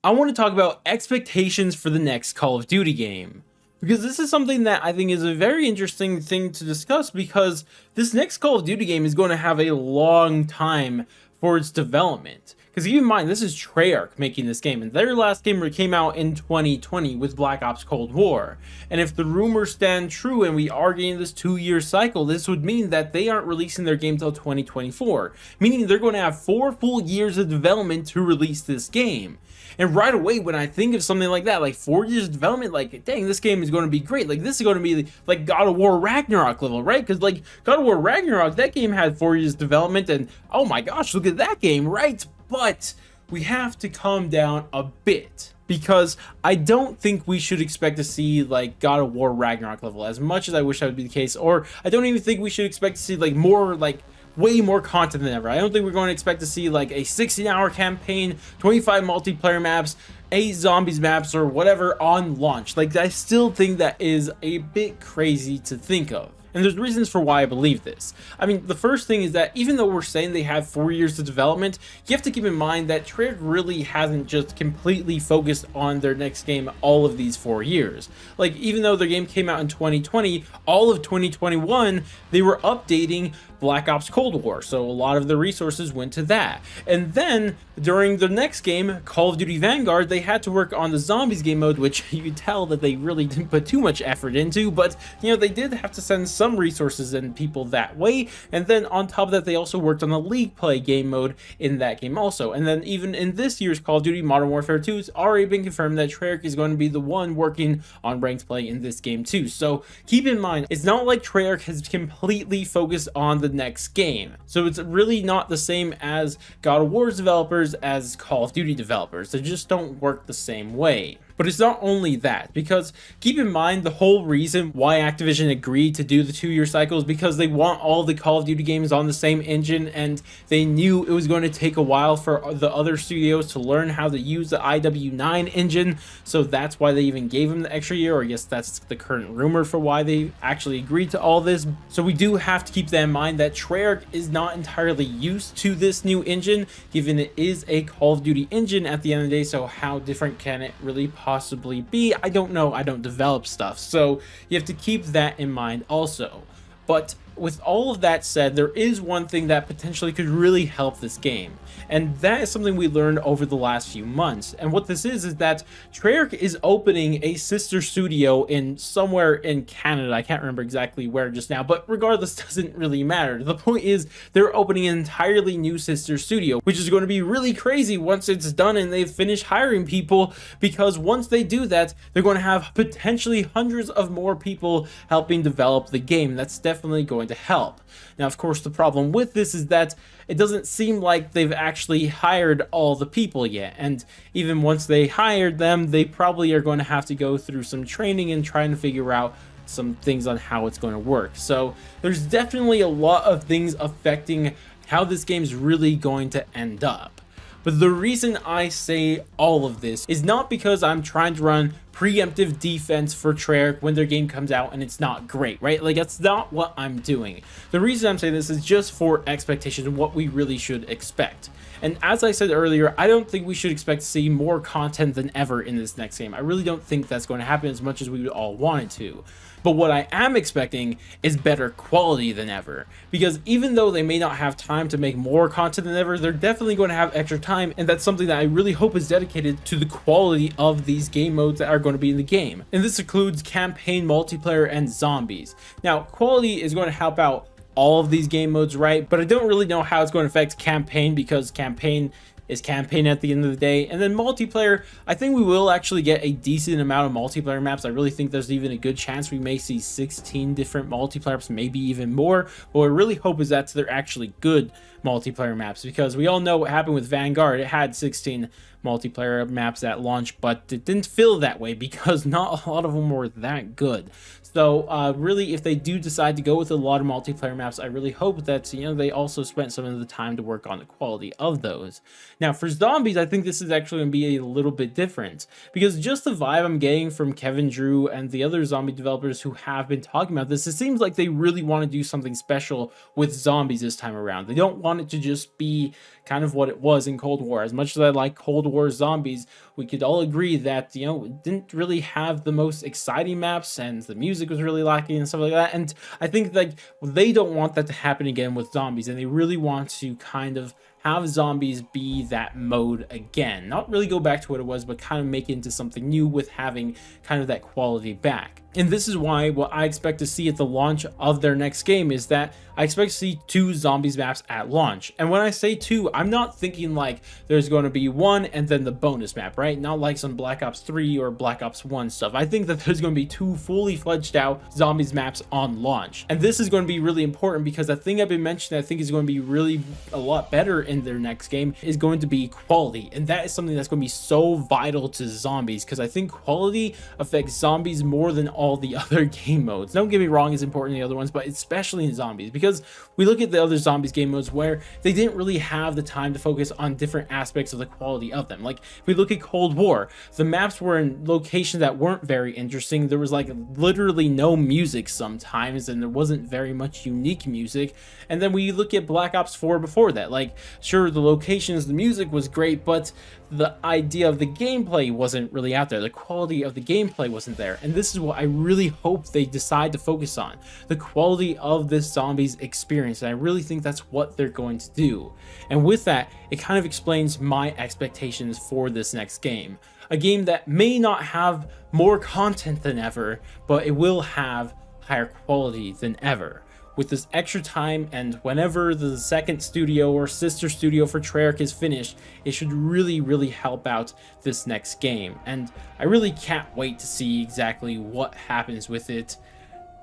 I want to talk about expectations for the next Call of Duty game. Because this is something that I think is a very interesting thing to discuss, because this next Call of Duty game is going to have a long time for its development. Because keep in mind, this is Treyarch making this game, and their last game came out in 2020 with Black Ops Cold War. And if the rumors stand true and we are getting this 2-year cycle, this would mean that they aren't releasing their game till 2024, meaning they're going to have 4 full years of development to release this game. And right away, when I think of something like that, like 4 years of development, like, dang, this game is going to be great. Like, this is going to be like God of War Ragnarok level, right? Because like God of War Ragnarok, that game had 4 years of development, and oh my gosh, look at that game, right? But we have to calm down a bit, because I don't think we should expect to see like God of War Ragnarok level, as much as I wish that would be the case. Or I don't even think we should expect to see like more, like way more content than ever. I don't think we're going to expect to see like a 16-hour campaign, 25 multiplayer maps, 8 zombies maps, or whatever on launch. Like, I still think that is a bit crazy to think of. And there's reasons for why I believe this. I mean, the first thing is that even though we're saying they have 4 years of development, you have to keep in mind that Treyarch really hasn't just completely focused on their next game all of these 4 years. Like, even though their game came out in 2020, all of 2021, they were updating Black Ops Cold War, so a lot of the resources went to that. And then during the next game, Call of Duty Vanguard, they had to work on the zombies game mode, which you could tell that they really didn't put too much effort into, but you know, they did have to send some resources and people that way. And then on top of that, they also worked on the League Play game mode in that game also. And then even in this year's Call of Duty Modern Warfare 2, it's already been confirmed that Treyarch is going to be the one working on ranked play in this game too. So keep in mind, it's not like Treyarch has completely focused on the next game. So it's really not the same as God of War's developers as Call of Duty developers. They just don't work the same way. But it's not only that, because keep in mind, the whole reason why Activision agreed to do the 2-year cycle is because they want all the Call of Duty games on the same engine, and they knew it was going to take a while for the other studios to learn how to use the IW9 engine. So that's why they even gave them the extra year, or I guess that's the current rumor for why they actually agreed to all this. So we do have to keep that in mind, that Treyarch is not entirely used to this new engine, given it is a Call of Duty engine at the end of the day. So how different can it really possibly be? I don't know. I don't develop stuff, so you have to keep that in mind also. But with all of that said, there is one thing that potentially could really help this game, and that is something we learned over the last few months. And what this is that Treyarch is opening a sister studio in somewhere in Canada. I can't remember exactly where just now, but regardless, doesn't really matter. The point is, they're opening an entirely new sister studio, which is going to be really crazy once it's done and they've finished hiring people, because once they do that, they're going to have potentially hundreds of more people helping develop the game. That's definitely going to help. Now, of course, the problem with this is that it doesn't seem like they've actually hired all the people yet, and even once they hired them, they probably are going to have to go through some training and trying to figure out some things on how it's going to work. So there's definitely a lot of things affecting how this game's really going to end up. But the reason I say all of this is not because I'm trying to run preemptive defense for Treyarch when their game comes out and it's not great, right? Like, that's not what I'm doing. The reason I'm saying this is just for expectations and what we really should expect. And as I said earlier, I don't think we should expect to see more content than ever in this next game. I really don't think that's going to happen as much as we would all want it to. But what I am expecting is better quality than ever, because even though they may not have time to make more content than ever, they're definitely going to have extra time, and that's something that I really hope is dedicated to the quality of these game modes that are going to be in the game. And this includes campaign, multiplayer, and zombies. Now, quality is going to help out all of these game modes, right? But I don't really know how it's going to affect campaign, because campaign is campaign at the end of the day. And then multiplayer, I think we will actually get a decent amount of multiplayer maps. I really think there's even a good chance we may see 16 different multiplayer maps, maybe even more. But what I really hope is that they're actually good multiplayer maps, because we all know what happened with Vanguard. It had 16 multiplayer maps at launch, but it didn't feel that way because not a lot of them were that good. So really, if they do decide to go with a lot of multiplayer maps, I really hope that, you know, they also spent some of the time to work on the quality of those. Now, for zombies, I think this is actually going to be a little bit different, because just the vibe I'm getting from Kevin Drew and the other zombie developers who have been talking about this, it seems like they really want to do something special with zombies this time around. They don't want it to just be kind of what it was in Cold War. As much as I like Cold War Zombies, we could all agree that, you know, it didn't really have the most exciting maps and the music was really lacking and stuff like that. And I think like they don't want that to happen again with zombies, and they really want to kind of have zombies be that mode again, not really go back to what it was, but kind of make it into something new with having kind of that quality back. And this is why what I expect to see at the launch of their next game is that I expect to see 2 zombies maps at launch. And when I say 2, I'm not thinking like there's going to be 1 and then the bonus map, right? Not like some Black Ops 3 or Black Ops 1 stuff. I think that there's going to be 2 fully fledged out zombies maps on launch. And this is going to be really important because the thing I've been mentioning I think is going to be really a lot better in their next game is going to be quality. And that is something that's going to be so vital to zombies, because I think quality affects zombies more than all the other game modes. Don't get me wrong, it's important in the other ones, but especially in zombies, because we look at the other zombies game modes where they didn't really have the time to focus on different aspects of the quality of them. Like if we look at Cold War, the maps were in locations that weren't very interesting. There was like literally no music sometimes, and there wasn't very much unique music. And then we look at Black Ops 4 before that, like sure, the locations, the music was great, but the idea of the gameplay wasn't really out there. The quality of the gameplay wasn't there. And this is what I really hope they decide to focus on, the quality of this zombies experience. And I really think that's what they're going to do. And with that, it kind of explains my expectations for this next game. A game that may not have more content than ever, but it will have higher quality than ever. With this extra time, and whenever the second studio or sister studio for Treyarch is finished, it should really help out this next game. And I really can't wait to see exactly what happens with it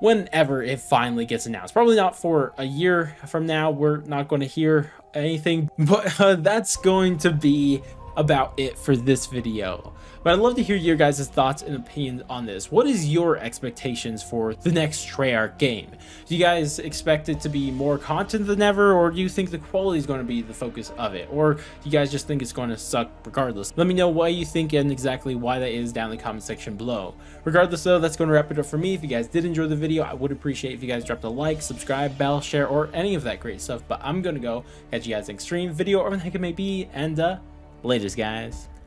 whenever it finally gets announced. Probably not for a year from now, we're not going to hear anything, but that's going to be about it for this video. But I'd love to hear your guys' thoughts and opinions on this. What is your expectations for the next Treyarch game? Do you guys expect it to be more content than ever, or do you think the quality is going to be the focus of it? Or do you guys just think it's going to suck regardless? Let me know what you think and exactly why that is down in the comment section below. Regardless though, that's going to wrap it up for me. If you guys did enjoy the video, I would appreciate if you guys dropped a like, subscribe, bell, share, or any of that great stuff. But I'm going to go catch you guys next stream, video, or whatever the heck it may be, and laters guys.